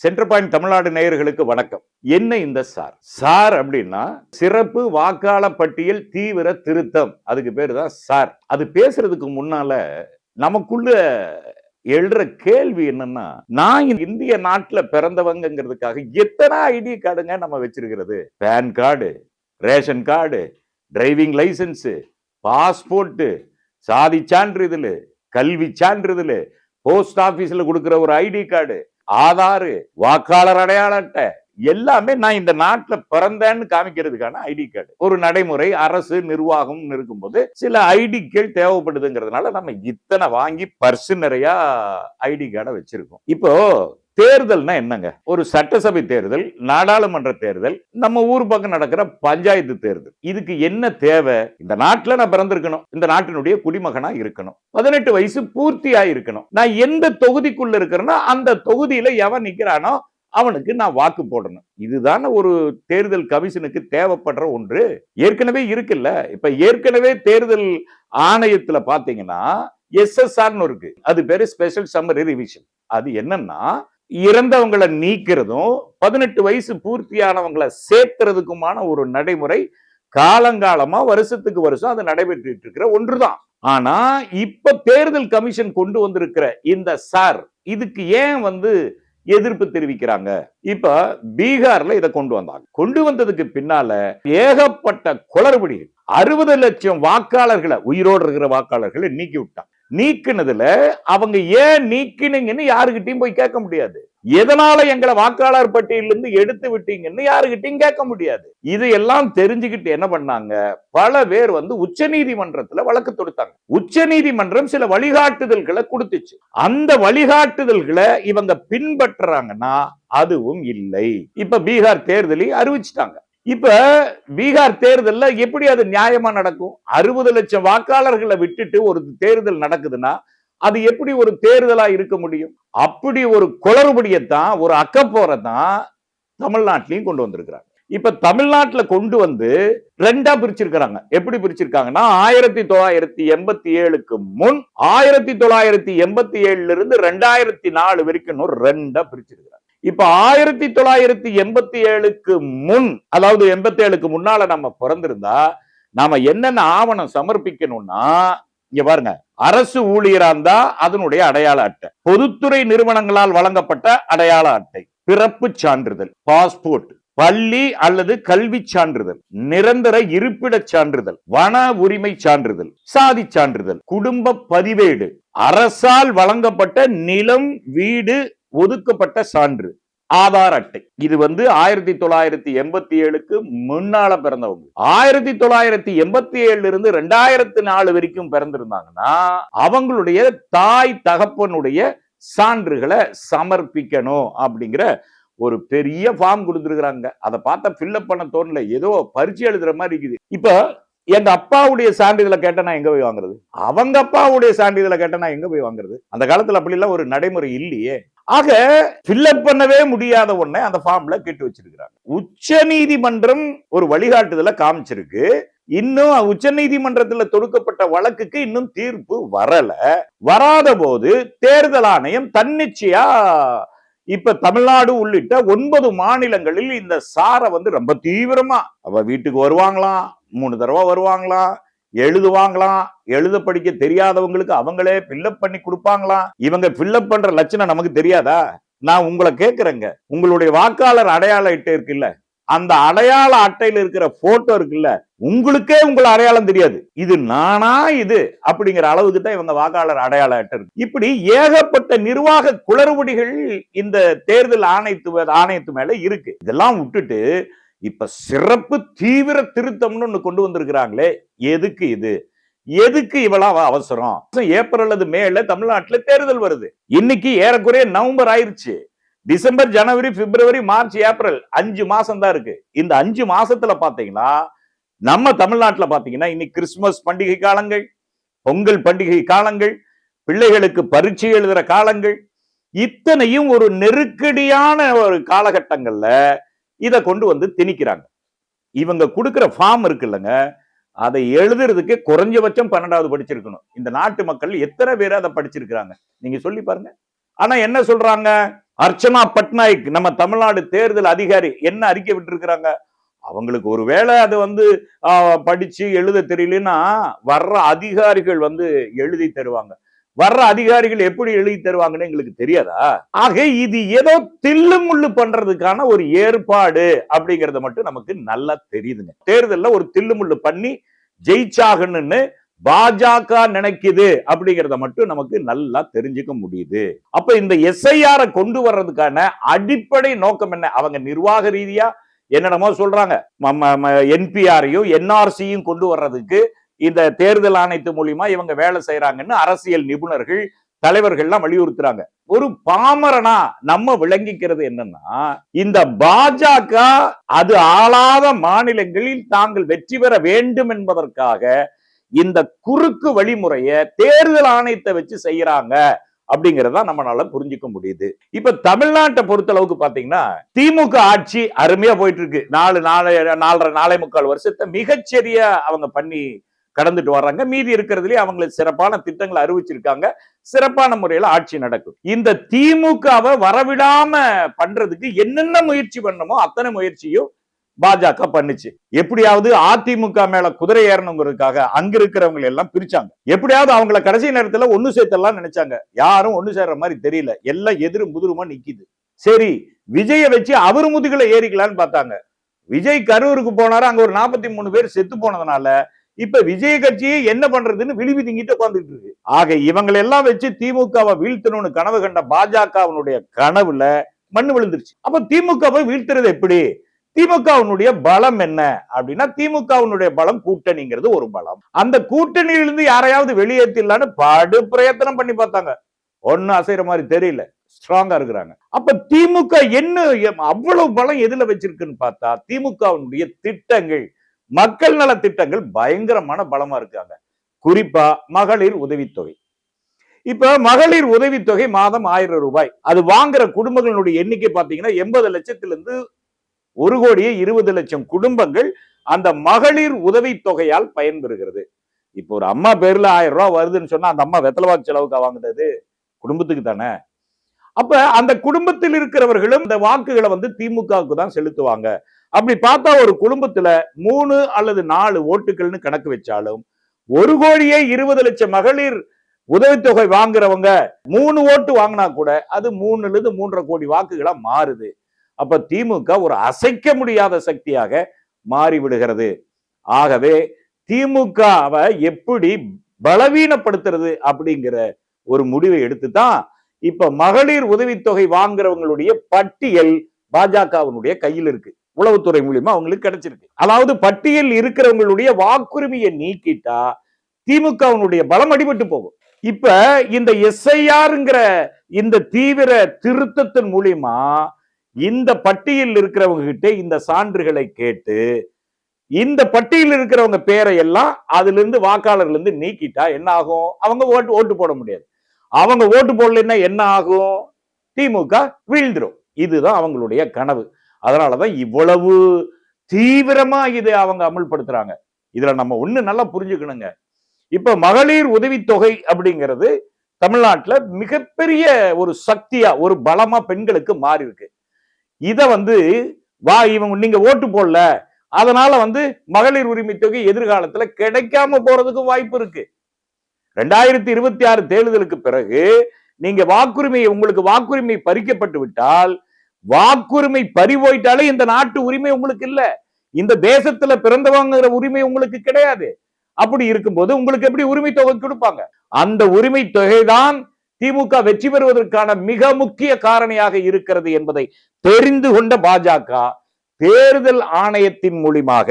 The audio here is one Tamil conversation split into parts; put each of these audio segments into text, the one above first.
சென்டர் பாயிண்ட் தமிழ்நாடு நேயர்களுக்கு வணக்கம். என்ன இந்த சார்? சார் அப்படின்னா சிறப்பு வாக்காளர் பட்டியல் தீவிர திருத்தம். அதுக்கு பேரு தான் சார். அது பேசுறதுக்கு முன்னால நமக்குள்ள எழுற கேள்வி என்னன்னா, நான் இந்திய நாட்டுல பிறந்தவங்கிறதுக்காக எத்தனை ஐடி கார்டுங்க நம்ம வச்சிருக்கிறது? PAN card, ration card, driving licence, passport, சாதி சான்றிதழ், கல்வி சான்றிதழ், போஸ்ட் ஆபீஸ்ல கொடுக்கிற ஒரு ஐடி கார்டு, ஆதார், வாக்காளர் அடையாள அட்டை, எல்லாமே நான் இந்த நாட்டுல பிறந்தேன்னு காமிக்கிறதுக்கான ஐடி கார்டு. ஒரு நடைமுறை அரசு நிர்வாகம் இருக்கும்போது சில ஐடிக்கள் தேவைப்படுதுங்கிறதுனால நம்ம இத்தனை வாங்கி பர்சு நிறைய ஐடி கார்டை வச்சிருக்கோம். இப்போ தேர்தல்னா என்னங்க? ஒரு சட்டசபை தேர்தல், நாடாளுமன்ற தேர்தல், நம்ம ஊர் பக்கம் நடக்கிற பஞ்சாயத்து தேர்தல். இதுக்கு என்ன தேவை? இந்த நாட்டுல நான் பிறந்திருக்கணும், இந்த நாட்டினுடைய குடிமகனா இருக்கணும், 18 வயசு பூர்த்தியா இருக்கணும், நான் எந்த தொகுதிக்குள்ள இருக்கிறேன்னா அந்த தொகுதியில எவன் நிக்கிறானோ அவனுக்கு நான் வாக்கு போடணும். இதுதான ஒரு தேர்தல் கமிஷனுக்கு தேவைப்படுற ஒன்று. ஏற்கனவே இருக்குல்ல. இப்ப ஏற்கனவே தேர்தல் ஆணையத்துல பாத்தீங்கன்னா SSRன்னு இருக்கு. அது பேரு ஸ்பெஷல் சம்மரி ரிவிஷன். அது என்னன்னா, இறந்தவங்களை நீக்கிறதும் 18 வயசு பூர்த்தியானவங்களை சேர்த்துறதுக்குமான ஒரு நடைமுறை காலங்காலமா வருஷத்துக்கு வருஷம் அது நடைபெற்று இருக்கிற ஒன்றுதான். ஆனா இப்ப தேர்தல் கமிஷன் கொண்டு வந்திருக்கிற இந்த சார் இதுக்கு ஏன் எதிர்ப்பு தெரிவிக்கிறாங்க? இப்ப பீகார்ல இதை கொண்டு வந்தாங்க. கொண்டு வந்ததுக்கு பின்னால ஏகப்பட்ட குளறுபடிகள். 60 லட்சம் வாக்காளர்களை, உயிரோடு இருக்கிற வாக்காளர்களை நீக்கி விட்டாங்க. நீக்கினதுல அவங்க ஏன் நீக்கினீங்கன்னு யாருகிட்டையும் போய் கேட்க முடியாது. எதனால எங்களை வாக்காளர் பட்டியலிருந்து எடுத்து விட்டீங்கன்னு யாருகிட்டையும் கேட்க முடியாது. இதையெல்லாம் தெரிஞ்சுக்கிட்டு என்ன பண்ணாங்க, பல பேர் உச்ச நீதிமன்றத்துல வழக்கு தொடுத்தாங்க. உச்ச நீதிமன்றம் சில வழிகாட்டுதல்களை கொடுத்துச்சு. அந்த வழிகாட்டுதல்களை இவங்க பின்பற்றுறாங்கன்னா அதுவும் இல்லை. இப்ப பீகார் தேர்தலை அறிவிச்சிட்டாங்க. இப்ப பீகார் தேர்தல்ல எப்படி அது நியாயமா நடக்கும்? 60 லட்சம் வாக்காளர்களை விட்டுட்டு ஒரு தேர்தல் நடக்குதுன்னா அது எப்படி ஒரு தேர்தலா இருக்க முடியும்? அப்படி ஒரு குளறுபடியத்தான், ஒரு அக்கப்போரத்தான் தமிழ்நாட்டிலையும் கொண்டு வந்திருக்கிறாங்க. இப்ப தமிழ்நாட்டுல கொண்டு வந்து ரெண்டா பிரிச்சிருக்கிறாங்க. எப்படி பிரிச்சிருக்காங்கன்னா, 1987க்கு முன் 1987 இருந்து 2004 வரைக்கும் ரெண்டா பிரிச்சிருக்கிறாங்க. இப்ப 1987க்கு முன், அதாவது 87க்கு முன்னால நம்ம பிறந்திருந்தா நாம என்னென்ன ஆவணம் சமர்ப்பிக்கணும்னா, இங்க பாருங்க, அரசு ஊழியரா இருந்தா அதனுடைய அடையாள அட்டை, பொதுத்துறை நிறுவனங்களால் வழங்கப்பட்ட அடையாள அட்டை, பிறப்பு சான்றிதழ், பாஸ்போர்ட், பள்ளி அல்லது கல்வி சான்றிதழ், நிரந்தர இருப்பிட சான்றிதழ், வன உரிமை சான்றிதழ், சாதி சான்றிதழ், குடும்ப பதிவேடு, அரசால் வழங்கப்பட்ட நிலம், வீடு, ஒதுக்கப்பட்ட சான்று, ஆதார் அட்டை. இது 1987க்கு முன்னால பிறந்தவங்க. 1987 இருந்து 2004 வரைக்கும் பிறந்திருந்தாங்கன்னா அவங்களுடைய தாய் தகப்பனுடைய சான்றுகளை சமர்ப்பிக்கணும் அப்படிங்கிற ஒரு பெரிய ஃபார்ம் கொடுத்துருக்காங்க. அதை பார்த்தா ஃபில்அப் பண்ண தோணல, ஏதோ பரீட்சை எழுதுற மாதிரி இருக்குது. இப்ப எங்க அப்பாவுடைய சான்றிதழை கேட்ட நான் எங்க போய் வாங்குறது? அவங்க அப்பாவுடைய சான்றிதழை கேட்ட நான் எங்க போய் வாங்குறது? அந்த காலத்துல அப்படி எல்லாம் ஒரு நடைமுறை இல்லையே. ஆக ஃபில்அப் பண்ணவே முடியாத ஒண்ணை அந்த ஃபார்ம்ல கேட்டு வச்சிருக்கிறாங்க. உச்ச நீதிமன்றம் ஒரு வழிகாட்டுதலை காமிச்சிருக்கு. இன்னும் உச்ச நீதிமன்றத்துல தொடுக்கப்பட்ட வழக்குக்கு இன்னும் தீர்ப்பு வரல. வராத போது தேர்தல் ஆணையம் தன்னிச்சையா இப்ப தமிழ்நாடு உள்ளிட்ட 9 மாநிலங்களில் இந்த சாரை ரொம்ப தீவிரமா, அவ வீட்டுக்கு வருவாங்களாம், 3 தடவை வருவாங்களாம், எழுதுவாங்களாம், எழுத படிக்க தெரியாதவங்களுக்கு அவங்களே ஃபில்அப் பண்ணி கொடுப்பாங்களாம். இவங்க ஃபில்அப் பண்ற லட்சணம் நமக்கு தெரியாதா? நான் உங்களை கேட்கிறேங்க, உங்களுடைய வாக்காளர் அடையாள அட்டை இருக்குல்ல, அந்த அடையாள அட்டையில இருக்கிற போட்டோ இருக்குல்ல, உங்களுக்கே உங்களை அடையாளம் தெரியாது. இது நானா இது அப்படிங்கிற அளவுக்கு தான் இவங்க வாக்காளர் அடையாள அட்டை இருக்கு. இப்படி ஏகப்பட்ட நிர்வாக குளறுபடிகள் இந்த தேர்தல் ஆணையத்து மேல இருக்கு. இதெல்லாம் விட்டுட்டு இப்ப சிறப்பு தீவிர திருத்தம்னு ஒண்ணு கொண்டு வந்திருக்கிறாங்களே, எதுக்கு இது? எதுக்கு இவ்வளவு அவசரம்? ஏப்ரல் அல்லது மேல தமிழ்நாட்டுல தேர்தல் வருது. இன்னைக்கு ஏறக்குறைய நவம்பர் ஆயிருச்சு. டிசம்பர், ஜனவரி, பிப்ரவரி, மார்ச், ஏப்ரல் 5 மாசம் தான் இருக்கு. இந்த 5 மாசத்துல பாத்தீங்கன்னா நம்ம தமிழ்நாட்டுல பாத்தீங்கன்னா இன்னைக்கு கிறிஸ்துமஸ் பண்டிகை காலங்கள், பொங்கல் பண்டிகை காலங்கள், பிள்ளைகளுக்கு பரீட்சை எழுதுற காலங்கள், இத்தனையும் ஒரு நெருக்கடியான ஒரு காலகட்டங்கள்ல இதை கொண்டு திணிக்கிறாங்க. இவங்க கொடுக்கிற ஃபார்ம் இருக்குல்லங்க, அதை எழுதுறதுக்கு குறைஞ்சபட்சம் 12வது படிச்சிருக்கணும். இந்த நாட்டு மக்கள் எத்தனை பேர் அதை படிச்சிருக்கிறாங்க நீங்க சொல்லி பாருங்க. ஆனா என்ன சொல்றாங்க, அர்ச்சனா பட்நாயக் நம்ம தமிழ்நாடு தேர்தல் அதிகாரி என்ன அறிக்கை விட்டு இருக்கிறாங்க? அவங்களுக்கு ஒருவேளை அது படிச்சு எழுத தெரியலன்னா வர்ற அதிகாரிகள் எழுதி தருவாங்க. வர்ற அதிகாரிகள் எப்படி எழுதி தருவாங்கன்னு எங்களுக்கு தெரியாதா? ஆக இது ஏதோ தில்லு முள்ளு பண்றதுக்கான ஒரு ஏற்பாடு அப்படிங்கறத மட்டும் நமக்கு நல்லா தெரியுதுங்க. தேர்தல்ல ஒரு தில்லு முள்ளு பண்ணி ஜெயிச்சாகணும்னு பாஜக நினைக்குது அப்படிங்கறத மட்டும் நமக்கு நல்லா தெரிஞ்சுக்க முடியுது. அப்ப இந்த எஸ்ஐஆர் கொண்டு வர்றதுக்கான அடிப்படை நோக்கம் என்ன? அவங்க நிர்வாக ரீதியா என்னென்னமோ சொல்றாங்க. என்பிஆரையும் என்ஆர்சியும் கொண்டு வர்றதுக்கு இந்த தேர்தல் ஆணையத்து மூலியமா இவங்க வேலை செய்யறாங்கன்னு அரசியல் நிபுணர்கள் தலைவர்கள்லாம் வலியுறுத்துறாங்க. ஒரு பாமரனா நம்ம விளங்கிக்கிறது என்னன்னா, இந்த பாஜக அது ஆளாத மாநிலங்களில் தாங்கள் வெற்றி பெற வேண்டும் என்பதற்காக இந்த குறுக்கு வழிமுறையை தேர்தல் ஆணையத்தை வச்சு செய்யறாங்க அப்படிங்கறத நம்மளால புரிஞ்சுக்க முடியுது. இப்ப தமிழ்நாட்டை பொறுத்த அளவுக்கு பாத்தீங்கன்னா திமுக ஆட்சி அருமையா போயிட்டு இருக்கு. 4.5 வருஷத்தை மிகச்சரியா அவங்க பண்ணி கடந்துட்டு வர்றாங்க. மீதி இருக்கிறதுலயே அவங்களுக்கு சிறப்பான திட்டங்களை அறிவிச்சிருக்காங்க. சிறப்பான முறையில ஆட்சி நடக்கும். இந்த திமுகவை வரவிடாம பண்றதுக்கு என்னென்ன முயற்சி பண்ணணுமோ அத்தனை முயற்சியும் பாஜக பண்ணுச்சு. எப்படியாவது அதிமுக மேல குதிரை ஏறணுங்கிறதுக்காக அங்க இருக்கிறவங்க எல்லாம் பிரிச்சாங்க. எப்படியாவது அவங்கள கடைசி நேரத்துல ஒண்ணு சேர்த்தலாம் நினைச்சாங்க. யாரும் ஒண்ணு சேர்ற மாதிரி தெரியல. எல்லாம் எதிரும் புதிருமா நிக்குது. சரி, விஜய வச்சு அவரு முதுகுல ஏறிக்கலான்னு பார்த்தாங்க. விஜய் கரூருக்கு போனாரு. அங்க ஒரு 43 பேர் செத்து போனதுனால இப்ப விஜய கட்சியை என்ன பண்றதுன்னு விழிவி திங்கிட்டு உட்கார்ந்துட்டு இருக்கு. ஆக இவங்களை எல்லாம் வச்சு திமுகவை வீழ்த்தணும்னு கனவு கண்ட பாஜகவினுடைய கனவுல மண்ணு விழுந்துருச்சு. அப்ப திமுகவை வீழ்த்துறது எப்படி? திமுகவினுடைய பலம் என்ன அப்படின்னா, திமுகவினுடைய பலம் கூட்டணிங்கிறது ஒரு பலம். அந்த கூட்டணியிலிருந்து யாரையாவது வெளியேற்றலான்னு படு பிரயத்தனம் பண்ணி பார்த்தாங்க. ஒன்னும் அசைற மாதிரி தெரியல. ஸ்ட்ராங்கா இருக்கிறாங்க. அப்ப திமுக என்ன அவ்வளவு பலம் எதுல வச்சிருக்குன்னு பார்த்தா, திமுகவினுடைய திட்டங்கள், மக்கள் நல திட்டங்கள் பயங்கரமான பலமா இருக்காங்க. குறிப்பா மகளிர் உதவித்தொகை. இப்ப மகளிர் உதவித்தொகை மாதம் 1000 ரூபாய். அது வாங்குற குடும்பங்களுடைய எண்ணிக்கை பாத்தீங்கன்னா 80 லட்சத்திலிருந்து 1,20,00,000 குடும்பங்கள் அந்த மகளிர் உதவித்தொகையால் பயன்பெறுகிறது. இப்போ ஒரு அம்மா பேர்ல 1000 ரூபாய் வருதுன்னு சொன்னா அந்த அம்மா வெத்தலைவாக்கு செலவுக்கு வாங்குறது குடும்பத்துக்கு தானே. அப்ப அந்த குடும்பத்தில் இருக்கிறவர்களும் இந்த வாக்குகளை திமுகவுக்கு தான் செலுத்துவாங்க. அப்படி பார்த்தா ஒரு குடும்பத்துல 3 அல்லது 4 ஓட்டுகள்னு கணக்கு வச்சாலும் 1,20,00,000 மகளிர் உதவித்தொகை வாங்குறவங்க 3 ஓட்டு வாங்கினா கூட அது 3 3.5 கோடி வாக்குகளா மாறுது. அப்ப திமுக ஒரு அசைக்க முடியாத சக்தியாக மாறிவிடுகிறது. ஆகவே திமுகவை எப்படி பலவீனப்படுத்துறது அப்படிங்கிற ஒரு முடிவை எடுத்துதான் இப்ப மகளிர் உதவித்தொகை வாங்குறவங்களுடைய பட்டியல் பாஜகவினுடைய கையில் இருக்கு. உளவுத்துறை மூலியமா அவங்களுக்கு கிடைச்சிருக்கு. அதாவது பட்டியல் இருக்கிறவங்களுடைய வாக்குரிமையை நீக்கிட்டா திமுகவினுடைய பலம் அடிபட்டு போகும். இப்ப இந்த எஸ்ஐஆர்ங்கிற இந்த தீவிர திருத்தத்தின் மூலியமா இந்த பட்டியல் இருக்கிறவங்க கிட்ட இந்த சான்றுகளை கேட்டு இந்த பட்டியல் இருக்கிறவங்க பேரை எல்லாம் அதுல இருந்து வாக்காளர்ல இருந்து நீக்கிட்டா என்ன ஆகும்? அவங்க ஓட்டு போட முடியாது. அவங்க ஓட்டு போடலன்னா என்ன ஆகும்? திமுக வீழ்ந்துரும். இதுதான் அவங்களுடைய கனவு. அதனாலதான் இவ்வளவு தீவிரமா இதை அவங்க அமல்படுத்துறாங்க. இதுல நம்ம ஒண்ணு நல்லா புரிஞ்சுக்கணுங்க. இப்ப மகளிர் உதவித்தொகை அப்படிங்கிறது தமிழ்நாட்டுல மிகப்பெரிய ஒரு சக்தியா ஒரு பலமா பெண்களுக்கு மாறி இருக்கு. இத நீங்க ஓட்டு போடல, அதனால மகளிர் உரிமை தொகை எதிர்காலத்துல கிடைக்காம போறதுக்கு வாய்ப்பு இருக்கு. 2026 தேர்தலுக்கு பிறகு நீங்க உங்களுக்கு வாக்குரிமை பறிக்கப்பட்டு விட்டால், வாக்குரிமை பறி போயிட்டாலே இந்த நாட்டு உரிமை உங்களுக்கு இல்ல. இந்த தேசத்துல பிறந்தவங்கிற உரிமை உங்களுக்கு கிடையாது. அப்படி இருக்கும்போது உங்களுக்கு எப்படி உரிமை தொகை கொடுப்பாங்க? அந்த உரிமை தொகைதான் திமுக வெற்றி பெறுவதற்கான மிக முக்கிய காரணியாக இருக்கிறது என்பதை தெரிந்து கொண்ட பாஜக தேர்தல் ஆணையத்தின் மூலமாக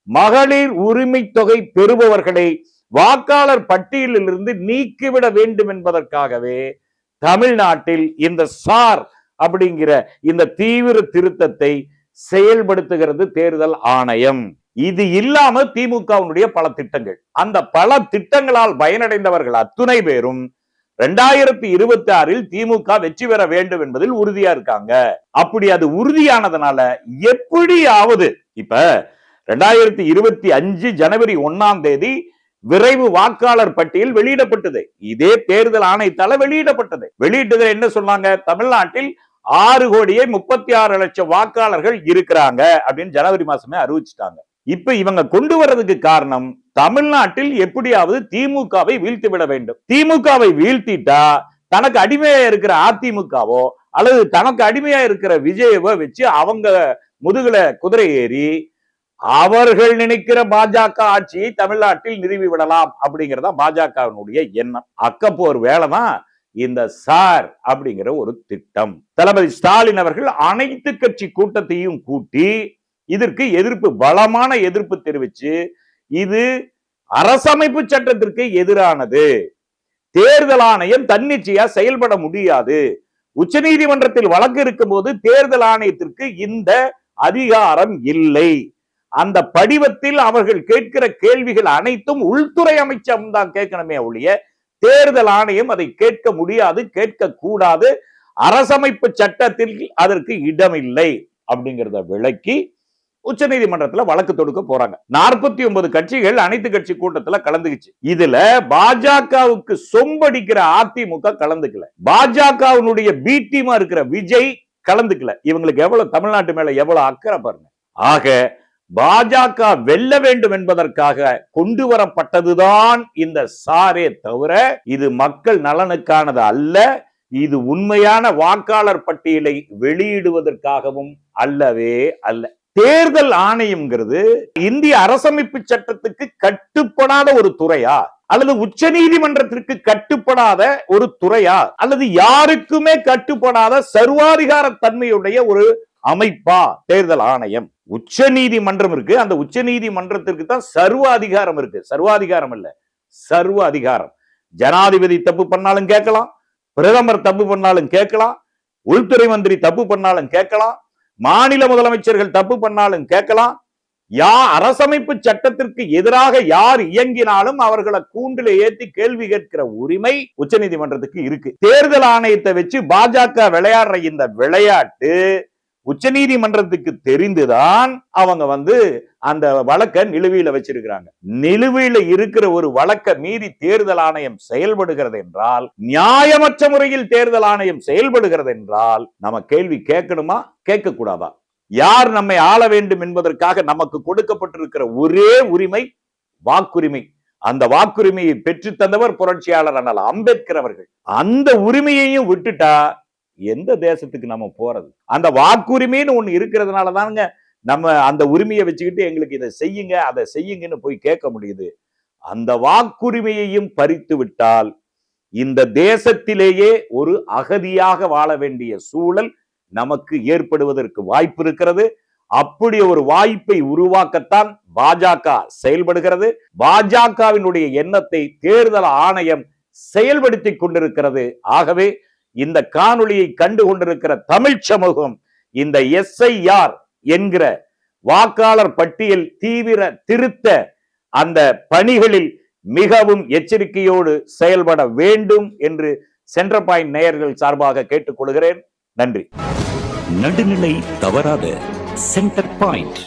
மகளிர் உரிமை தொகை பெறுபவர்களை வாக்காளர் பட்டியலில் இருந்து நீக்கிவிட வேண்டும் என்பதற்காகவே தமிழ்நாட்டில் இந்த சார் அப்படிங்கிற இந்த தீவிர திருத்தத்தை செயல்படுத்துகிறது தேர்தல் ஆணையம். இது இல்லாம திமுகவுடைய பல திட்டங்கள், அந்த பல திட்டங்களால் பயனடைந்தவர்கள் அத்துணை பேரும் 2026 திமுக வெற்றி பெற வேண்டும் என்பதில் உறுதியா இருக்காங்க. அப்படி அது உறுதியானதுனால எப்படியாவது இப்ப 2025 ஜனவரி 1ஆம் தேதி விரைவு வாக்காளர் பட்டியல் வெளியிடப்பட்டது. இதே தேர்தல் ஆணையத்தால வெளியிடப்பட்டது. வெளியிட்டதுல என்ன சொன்னாங்க? தமிழ்நாட்டில் 6,36,00,000 வாக்காளர்கள் இருக்கிறாங்க அப்படின்னு ஜனவரி மாசமே அறிவிச்சிட்டாங்க. இப்ப இவங்க கொண்டு வர்றதுக்கு காரணம் தமிழ்நாட்டில் எப்படியாவது திமுகவை வீழ்த்தி விட வேண்டும். திமுகவை வீழ்த்திட்டா தனக்கு அடிமையா இருக்கிற அதிமுகவோ அல்லது தனக்கு அடிமையா இருக்கிற விஜயவோ வச்சு அவங்க முதுகுல குதிரை ஏறி அவர்கள் நினைக்கிற பாஜக ஆட்சியை தமிழ்நாட்டில் நிறுவி விடலாம் அப்படிங்கறதா பாஜகவினுடைய எண்ணம். அக்கப்போர் வேலைதான் இந்த சார் அப்படிங்கிற ஒரு திட்டம். தளபதி ஸ்டாலின் அவர்கள் அனைத்து கட்சி கூட்டத்தையும் கூட்டி இதற்கு பலமான எதிர்ப்பு தெரிவிச்சு இது அரசமைப்பு சட்டத்திற்கு எதிரானது, தேர்தல் ஆணையம் தன்னிச்சையா செயல்பட முடியாது, உச்சநீதிமன்றத்தில் வழக்கு இருக்கும் போது தேர்தல் ஆணையத்திற்கு இந்த அதிகாரம் இல்லை, அந்த படிவத்தில் அவர்கள் கேட்கிற கேள்விகள் அனைத்தும் உள்துறை அமைச்சம் தான் கேட்கணுமே ஒழிய தேர்தல் ஆணையம் அதை கேட்க முடியாது, கேட்க கூடாது, அரசமைப்பு சட்டத்தில் அதற்கு இடமில்லை அப்படிங்கிறத விளக்கி உச்சநீதிமன்றத்துல வழக்கு தொடுக்க போறாங்க. 49 கட்சிகள் அனைத்து கட்சி கூட்டத்துல கலந்துக்குச்சு. இதுல பாஜகவுக்கு சொம்படிக்கிற அதிமுக கலந்துக்கல, பாஜகவினுடைய பி டீமா இருக்கிற விஜய் கலந்துக்கல. இவங்களுக்கு எவ்வளவு தமிழ்நாட்டு மேல எவ்வளவு அக்கறை பாருங்க. ஆக பாஜக வெல்ல வேண்டும் என்பதற்காக கொண்டு வரப்பட்டதுதான் இந்த சாரே தவிர இது மக்கள் நலனுக்கானது அல்ல. இது உண்மையான வாக்காளர் பட்டியலை வெளியிடுவதற்காகவும் அல்லவே அல்ல. தேர்தல் ஆணையம்ங்கிறது இந்திய அரசமைப்பு சட்டத்துக்கு கட்டுப்படாத ஒரு துறையா அல்லது உச்ச நீதிமன்றத்திற்கு கட்டுப்படாத ஒரு துறையா அல்லது யாருக்குமே கட்டுப்படாத சர்வாதிகார தன்மையுடைய ஒரு அமைப்பா தேர்தல் ஆணையம்? உச்ச நீதிமன்றம் இருக்கு, அந்த உச்ச நீதிமன்றத்திற்கு தான் சர்வ அதிகாரம் இருக்கு. சர்வாதிகாரம் இல்ல, சர்வ அதிகாரம். ஜனாதிபதி தப்பு பண்ணாலும் கேட்கலாம், பிரதமர் தப்பு பண்ணாலும் கேட்கலாம், உள்துறை மந்திரி தப்பு பண்ணாலும் கேட்கலாம், மாநில முதலமைச்சர்கள் தப்பு பண்ணாலும் கேட்கலாம். அரசமைப்பு சட்டத்திற்கு எதிராக யார் இயங்கினாலும் அவர்களை கூண்டில ஏத்தி கேள்வி கேட்கிற உரிமை உச்சநீதிமன்றத்துக்கு இருக்கு. தேர்தல் ஆணையத்தை வச்சு பாஜக விளையாடுற இந்த விளையாட்டு உச்சநீதிமன்றத்துக்கு தெரிந்துதான் அவங்க அந்த வழக்க நிலுவையில வச்சிருக்கிறாங்க. நிலுவையில இருக்கிற ஒரு வழக்க மீறி தேர்தல் ஆணையம் செயல்படுகிறது என்றால், நியாயமற்ற முறையில் தேர்தல் ஆணையம் செயல்படுகிறது என்றால் நம்ம கேள்வி கேட்கணுமா, கேட்க கூடாதா? யார் நம்மை ஆள வேண்டும் என்பதற்காக நமக்கு கொடுக்கப்பட்டிருக்கிற ஒரே உரிமை வாக்குரிமை. அந்த வாக்குரிமையை பெற்று தந்தவர் புரட்சியாளர் அண்ணல் அம்பேத்கர் அவர்கள். அந்த உரிமையையும் விட்டுட்டா எந்த தேசத்துக்கு நம்ம போறது? அந்த வாக்குரிமைன்னு ஒண்ணு இருக்கிறதுனால தாங்க நம்ம அந்த உரிமையை வச்சுக்கிட்டு எங்களுக்கு இதை செய்யுங்க அதை செய்யுங்கன்னு போய் கேட்க முடியுது. அந்த வாக்குரிமையையும் பறித்து விட்டால் இந்த தேசத்திலேயே ஒரு அகதியாக வாழ வேண்டிய சூழல் நமக்கு ஏற்படுவதற்கு வாய்ப்பு இருக்கிறது. அப்படி ஒரு வாய்ப்பை உருவாக்கத்தான் பாஜக செயல்படுகிறது. பாஜகவினுடைய எண்ணத்தை தேர்தல் ஆணையம் செயல்படுத்தி கொண்டிருக்கிறது. ஆகவே இந்த காணொளியை கண்டு கொண்டிருக்கிற தமிழ் சமூகம் இந்த SIR என்கிற வாக்காளர் பட்டியல் தீவிர திருத்த அந்த பணிகளில் மிகவும் எச்சரிக்கையோடு செயல்பட வேண்டும் என்று சென்டர் பாயிண்ட் நேயர்கள் சார்பாக கேட்டுக்கொள்கிறேன். நன்றி. நடுநிலை தவறாத சென்டர் பாயிண்ட்.